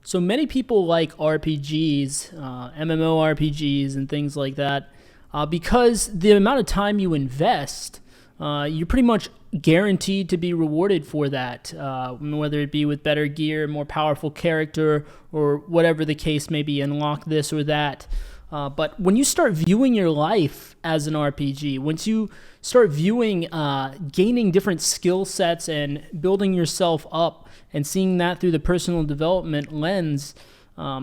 So many people like RPGs, MMORPGs, and things like that because the amount of time you invest, you're pretty much guaranteed to be rewarded for that, whether it be with better gear, more powerful character, or whatever the case may be, unlock this or that. But when you start viewing your life as an RPG, once you start viewing, gaining different skill sets and building yourself up and seeing that through the personal development lens,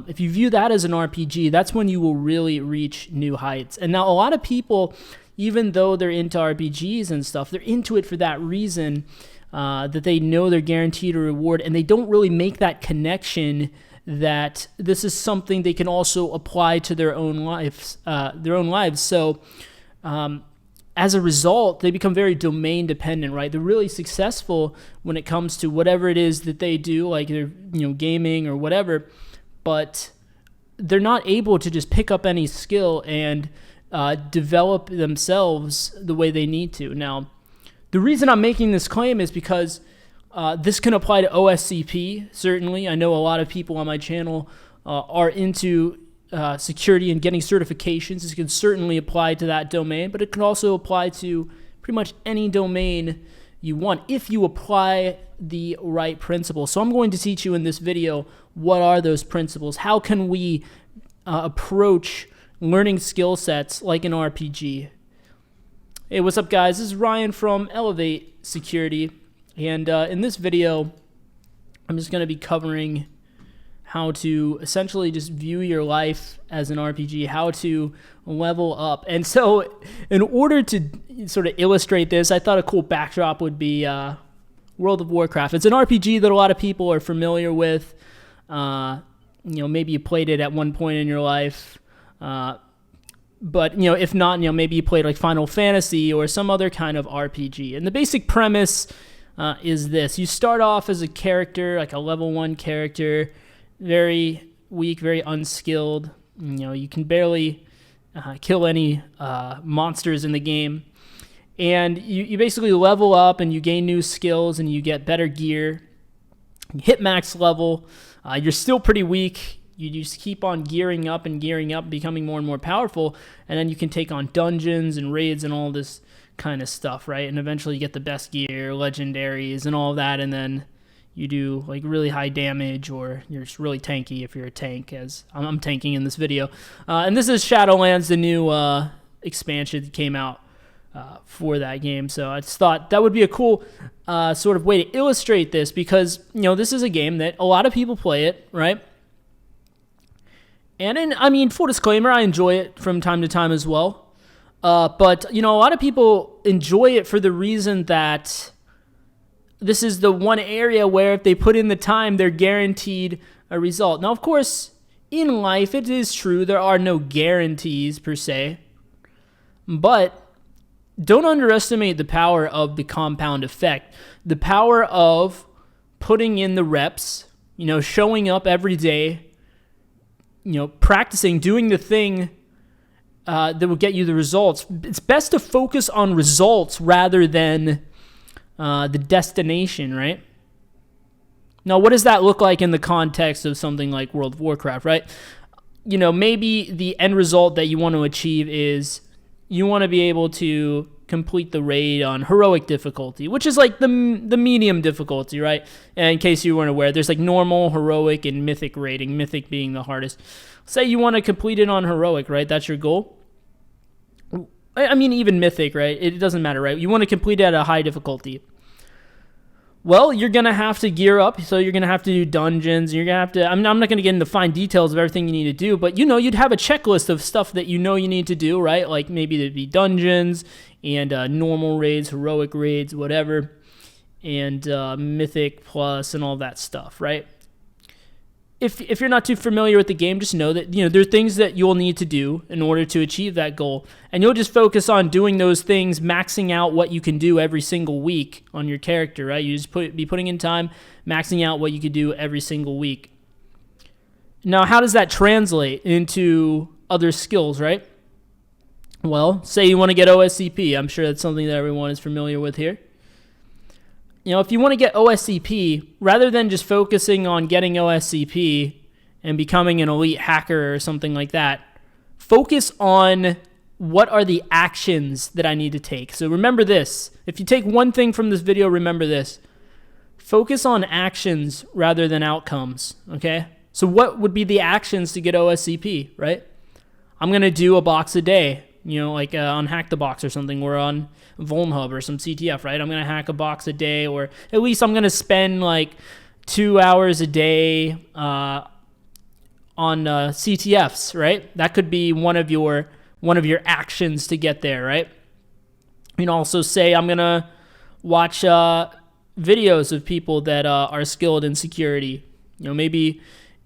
if you view that as an RPG, that's when you will really reach new heights. And now a lot of people, even though they're into RPGs and stuff, they're into it for that reason, that they know they're guaranteed a reward, and they don't really make that connection that this is something they can also apply to their own lives. So as a result, they become very domain dependent, right? They're really successful when it comes to whatever it is that they do, like they're gaming or whatever, but they're not able to just pick up any skill and develop themselves the way they need to. Now, the reason I'm making this claim is because this can apply to OSCP, certainly. I know a lot of people on my channel are into security and getting certifications. This can certainly apply to that domain, but it can also apply to pretty much any domain you want if you apply the right principles. So I'm going to teach you in this video what are those principles. How can we approach learning skill sets like an RPG? Hey, what's up, guys? This is Ryan from Elevate Security. And in this video, I'm just going to be covering how to essentially just view your life as an RPG, how to level up. And so in order to sort of illustrate this, I thought a cool backdrop would be World of Warcraft. It's an RPG that a lot of people are familiar with. Maybe you played it at one point in your life. But, if not, maybe you played like Final Fantasy or some other kind of RPG. And the basic premise is this. You start off as a character, like a level 1 character, very weak, very unskilled. You can barely kill any monsters in the game. And you basically level up and you gain new skills and you get better gear. You hit max level. You're still pretty weak. You just keep on gearing up, becoming more and more powerful. And then you can take on dungeons and raids and all this kind of stuff, right? And eventually you get the best gear, legendaries, and all of that, and then you do like really high damage, or you're just really tanky if you're a tank, as I'm tanking in this video. And this is Shadowlands, the new expansion that came out for that game. So I just thought that would be a cool sort of way to illustrate this, because this is a game that a lot of people play it, right? And full disclaimer, I enjoy it from time to time as well. But a lot of people enjoy it for the reason that this is the one area where if they put in the time, they're guaranteed a result. Now, of course, in life, it is true there are no guarantees per se, but don't underestimate the power of the compound effect, the power of putting in the reps, showing up every day, practicing, doing the thing that will get you the results. It's best to focus on results rather than the destination, right? Now, what does that look like in the context of something like World of Warcraft, right? Maybe the end result that you want to achieve is you want to be able to complete the raid on heroic difficulty, which is like the medium difficulty, right? And in case you weren't aware, there's like normal, heroic, and mythic raiding, mythic being the hardest. Say you want to complete it on heroic, right? That's your goal. Even mythic, right? It doesn't matter, right? You want to complete it at a high difficulty. Well, you're going to have to gear up, so you're going to have to do dungeons. You're going to have to, I'm not going to get into fine details of everything you need to do, but you'd have a checklist of stuff that you need to do, right? Like maybe there'd be dungeons and normal raids, heroic raids, whatever, and mythic plus and all that stuff, right? If you're not too familiar with the game, just know that there are things that you'll need to do in order to achieve that goal, and you'll just focus on doing those things, maxing out what you can do every single week on your character, right? You just be putting in time, maxing out what you could do every single week. Now, how does that translate into other skills, right? Well, say you want to get OSCP. I'm sure that's something that everyone is familiar with here. If you want to get OSCP, rather than just focusing on getting OSCP, and becoming an elite hacker or something like that. Focus on what are the actions that I need to take. So remember this. If you take one thing from this video, remember this. Focus on actions rather than outcomes, okay? So what would be the actions to get OSCP, right? I'm going to do a box a day, like on Hack the Box or something, or on VulnHub or some CTF, right? I'm going to hack a box a day, or at least I'm going to spend like 2 hours a day on CTFs, right? That could be one of your actions to get there, right? You can also say I'm going to watch videos of people that are skilled in security. Maybe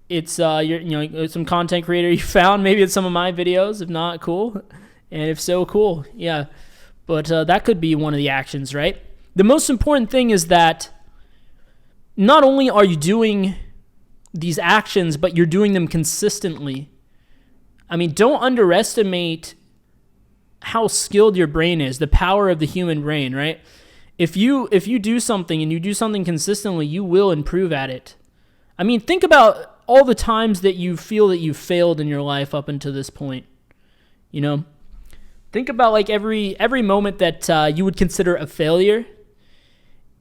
it's some content creator you found. Maybe it's some of my videos. If not, cool. And if so, cool. Yeah. But that could be one of the actions, right? The most important thing is that not only are you doing these actions, but you're doing them consistently. I mean, don't underestimate how skilled your brain is, the power of the human brain, right? If you do something and you do something consistently, you will improve at it. I mean, think about all the times that you feel that you failed in your life up until this point. Think about like every moment that you would consider a failure,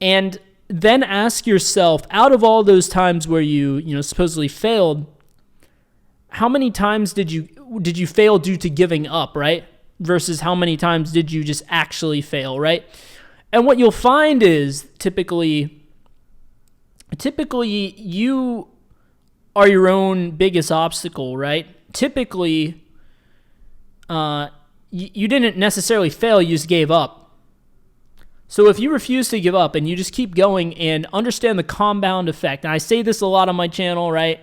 and then ask yourself, out of all those times where you supposedly failed, how many times did you fail due to giving up, right? Versus how many times did you just actually fail, right? And what you'll find is typically you are your own biggest obstacle, right? Typically, you didn't necessarily fail, you just gave up. So if you refuse to give up and you just keep going and understand the compound effect, and I say this a lot on my channel, right?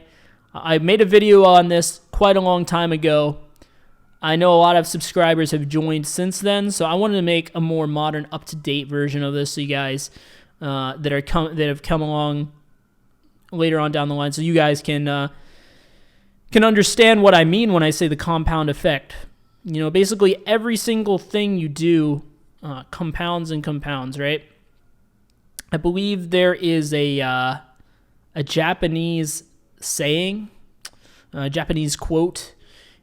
I made a video on this quite a long time ago. I know a lot of subscribers have joined since then, so I wanted to make a more modern, up-to-date version of this so you guys that have come along later on down the line, so you guys can understand what I mean when I say the compound effect. Basically every single thing you do compounds and compounds, right? I believe there is a Japanese saying, a Japanese quote,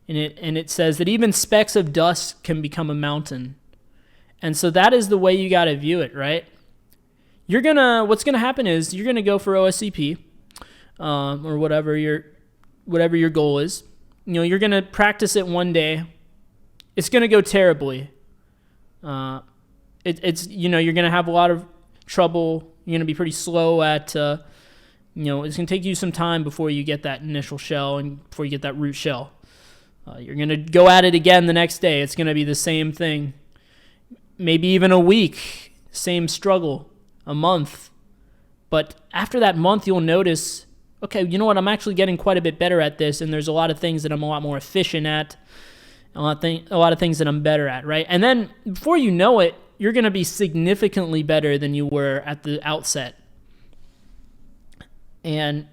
and it says that even specks of dust can become a mountain. And so that is the way you got to view it, right? What's gonna happen is you're gonna go for OSCP, or whatever your goal is. You're gonna practice it one day. It's gonna go terribly. You're gonna have a lot of trouble. You're gonna be pretty slow at. It's gonna take you some time before you get that initial shell and before you get that root shell. You're going to go at it again the next day. It's going to be the same thing. Maybe even a week, same struggle, a month. But after that month, you'll notice, okay, you know what? I'm actually getting quite a bit better at this, and there's a lot of things that I'm a lot more efficient at, a lot of things that I'm better at, right? And then before you know it, you're going to be significantly better than you were at the outset. And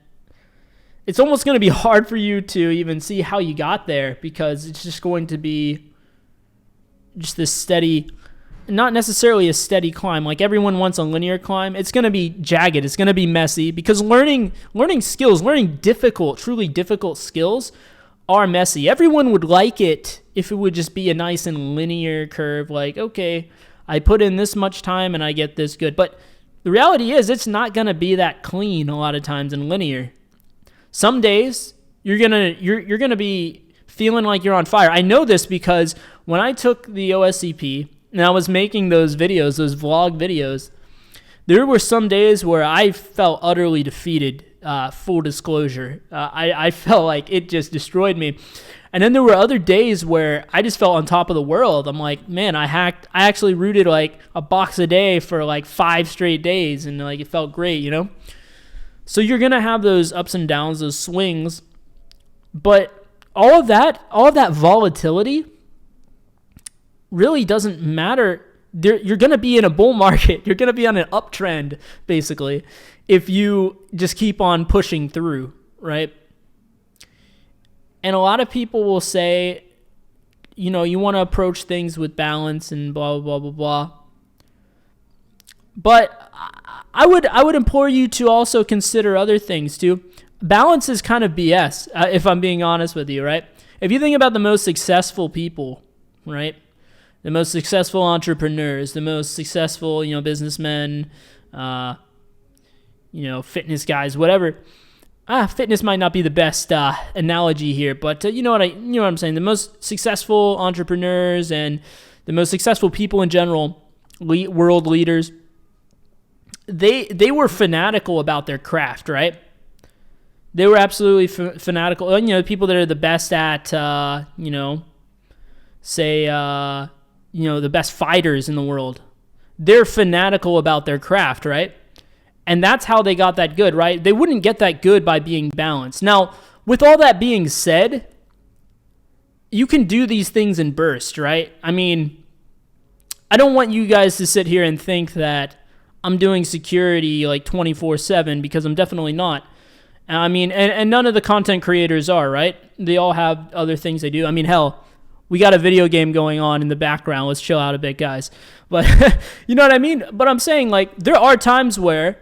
it's almost going to be hard for you to even see how you got there, because it's just going to be just this steady, not necessarily a steady climb. Like everyone wants a linear climb. It's going to be jagged. It's going to be messy, because learning skills, learning truly difficult skills are messy. Everyone would like it if it would just be a nice and linear curve. Like, okay, I put in this much time and I get this good. But the reality is it's not going to be that clean a lot of times and linear. Some days you're gonna be feeling like you're on fire. I know this because when I took the OSCP and I was making those videos, those vlog videos, there were some days where I felt utterly defeated. Full disclosure, I felt like it just destroyed me. And then there were other days where I just felt on top of the world. I'm like, man, I actually rooted like a box a day for like 5 straight days, and like it felt great, So you're going to have those ups and downs, those swings, but all of that volatility really doesn't matter. You're going to be in a bull market. You're going to be on an uptrend, basically, if you just keep on pushing through, right? And a lot of people will say, you want to approach things with balance and blah, blah, blah, blah, blah. But I would implore you to also consider other things too. balance is kind of BS, if I'm being honest with you, right? If you think about the most successful people, right? The most successful entrepreneurs, the most successful, businessmen, fitness guys, whatever. Fitness might not be the best analogy here, but you know what I'm saying. The most successful entrepreneurs and the most successful people in general, world leaders, they were fanatical about their craft, right? They were absolutely fanatical. People that are the best at, the best fighters in the world. They're fanatical about their craft, right? And that's how they got that good, right? They wouldn't get that good by being balanced. Now, with all that being said, you can do these things in bursts, right? I mean, I don't want you guys to sit here and think that I'm doing security like 24/7, because I'm definitely not. I mean, and none of the content creators are, right? They all have other things they do. I mean, hell, we got a video game going on in the background. Let's chill out a bit, guys. But you know what I mean? But I'm saying, like, there are times where,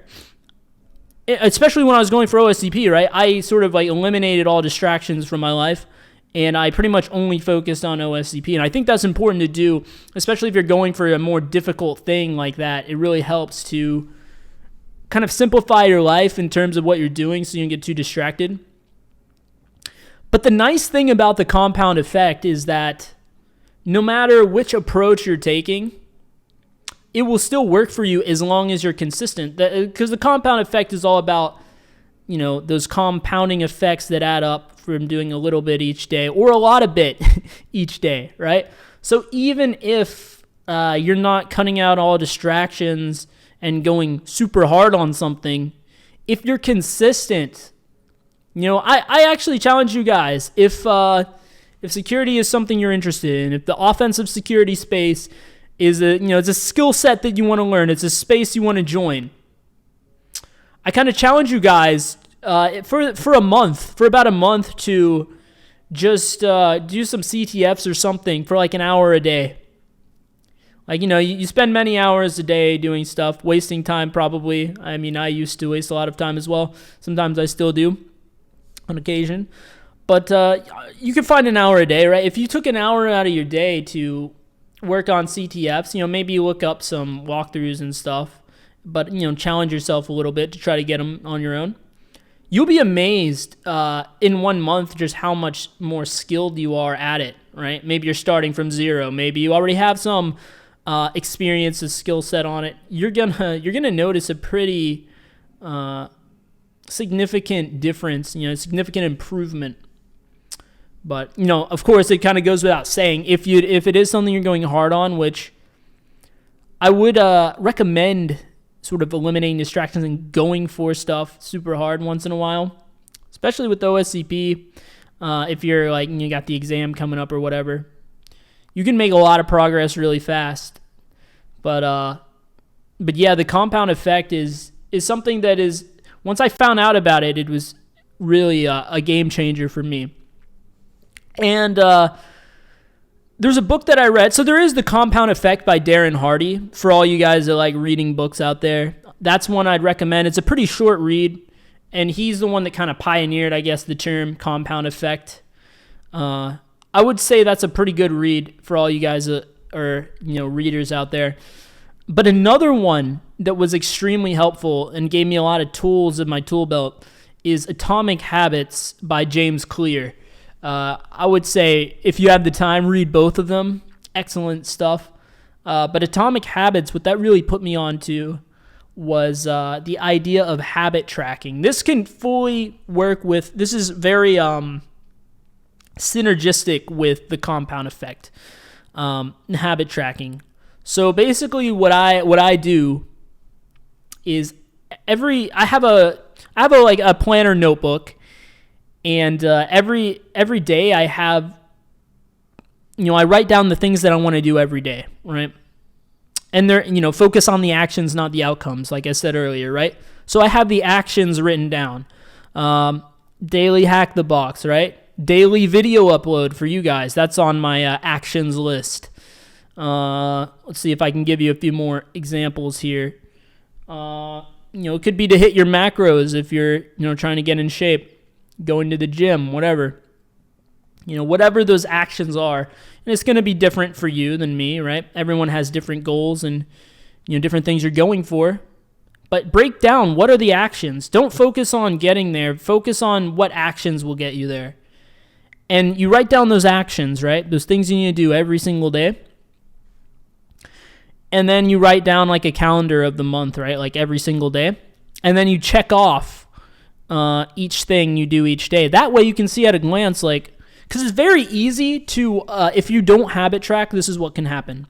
especially when I was going for OSCP, right? I sort of like eliminated all distractions from my life, and I pretty much only focused on OSCP. And I think that's important to do, especially if you're going for a more difficult thing like that. It really helps to kind of simplify your life in terms of what you're doing so you don't get too distracted. But the nice thing about the compound effect is that no matter which approach you're taking, it will still work for you as long as you're consistent. Because the compound effect is all about, those compounding effects that add up from doing a little bit each day or a lot of bit each day, right? So even if you're not cutting out all distractions and going super hard on something, if you're consistent, I actually challenge you guys, if security is something you're interested in, if the offensive security space is it's a skill set that you want to learn, it's a space you want to join, I kind of challenge you guys for about a month to just do some CTFs or something for like an hour a day. Like, you spend many hours a day doing stuff, wasting time probably. I mean, I used to waste a lot of time as well. Sometimes I still do on occasion. But you can find an hour a day, right? If you took an hour out of your day to work on CTFs, maybe you look up some walkthroughs and stuff, but, challenge yourself a little bit to try to get them on your own. You'll be amazed in 1 month just how much more skilled you are at it, right? Maybe you're starting from zero. Maybe you already have some experience, a skill set on it. You're gonna notice a pretty significant difference, significant improvement. But of course, it kind of goes without saying, if it is something you're going hard on, which I would recommend sort of eliminating distractions and going for stuff super hard once in a while, especially with OSCP. If you're like, you got the exam coming up or whatever, you can make a lot of progress really fast. But yeah, the compound effect is something that is, once I found out about it, it was really a game changer for me. And there's a book that I read. So there is The Compound Effect by Darren Hardy, for all you guys that like reading books out there. That's one I'd recommend. It's a pretty short read, and he's the one that kind of pioneered, I guess, the term compound effect. I would say that's a pretty good read for all you guys that are, readers out there. But another one that was extremely helpful and gave me a lot of tools in my tool belt is Atomic Habits by James Clear. I would say if you have the time, read both of them. Excellent stuff. But Atomic Habits, what that really put me on to was the idea of habit tracking. This can fully work with, this is very synergistic with the compound effect, habit tracking. So basically what I do is I have a planner notebook, and every day I have, I write down the things that I want to do every day, right? And they're, focus on the actions, not the outcomes, like I said earlier, right? So I have the actions written down. Daily hack the box, right? Daily video upload for you guys. That's on my actions list. Let's see if I can give you a few more examples here. it could be to hit your macros if you're, trying to get in shape, going to the gym, whatever. Whatever those actions are. And it's going to be different for you than me, right? Everyone has different goals and, different things you're going for. But break down, what are the actions? Don't focus on getting there. Focus on what actions will get you there. And you write down those actions, right? Those things you need to do every single day. And then you write down like a calendar of the month, right? Like every single day. And then you check off each thing you do each day. That way you can see at a glance, like, because it's very easy to, if you don't habit track, this is what can happen.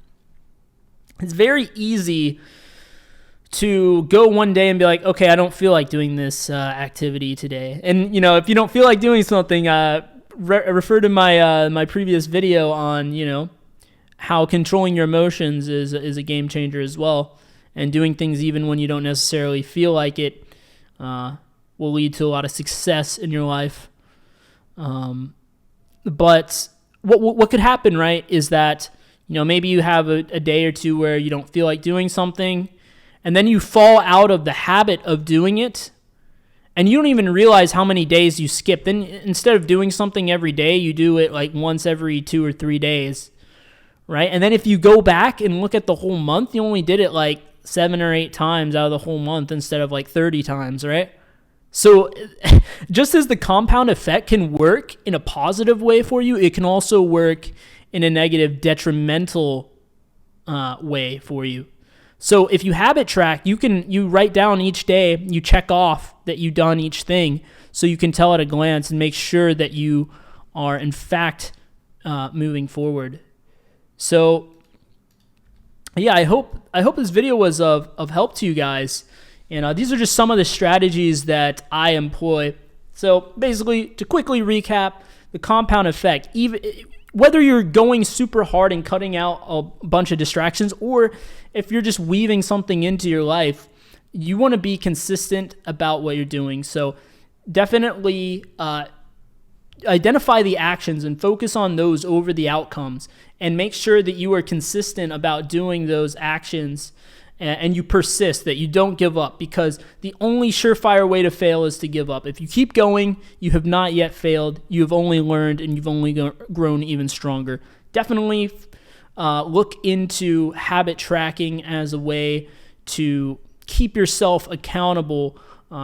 It's very easy to go one day and be like, okay, I don't feel like doing this activity today. And, if you don't feel like doing something, refer to my previous video on, how controlling your emotions is a game changer as well. And doing things even when you don't necessarily feel like it will lead to a lot of success in your life. But what could happen, right, is that, maybe you have a day or two where you don't feel like doing something, and then you fall out of the habit of doing it, and you don't even realize how many days you skip. Then instead of doing something every day, you do it like once every 2 or 3 days, right? And then if you go back and look at the whole month, you only did it like 7 or 8 times out of the whole month instead of like 30 times, right? So just as the compound effect can work in a positive way for you, it can also work in a negative, detrimental way for you. So if you habit track, you write down each day, you check off that you've done each thing, so you can tell at a glance and make sure that you are in fact moving forward. So yeah, I hope this video was of help to you guys. And these are just some of the strategies that I employ. So basically, to quickly recap, the compound effect, even whether you're going super hard and cutting out a bunch of distractions, or if you're just weaving something into your life, you want to be consistent about what you're doing. So definitely identify the actions and focus on those over the outcomes, and make sure that you are consistent about doing those actions, and you persist, that you don't give up, because the only surefire way to fail is to give up. If you keep going, you have not yet failed. You have only learned, and you've only grown even stronger. Definitely look into habit tracking as a way to keep yourself accountable,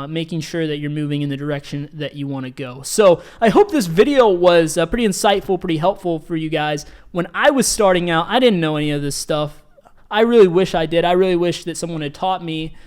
making sure that you're moving in the direction that you want to go. So I hope this video was pretty insightful, pretty helpful for you guys. When I was starting out, I didn't know any of this stuff. I really wish I did. I really wish that someone had taught me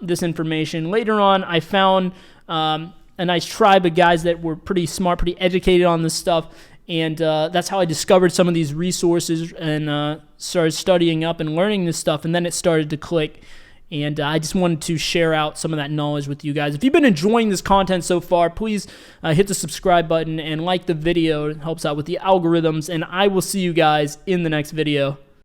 this information. Later on, I found a nice tribe of guys that were pretty smart, pretty educated on this stuff, and that's how I discovered some of these resources and started studying up and learning this stuff, and then it started to click, and I just wanted to share out some of that knowledge with you guys. If you've been enjoying this content so far, please hit the subscribe button and like the video. It helps out with the algorithms, and I will see you guys in the next video.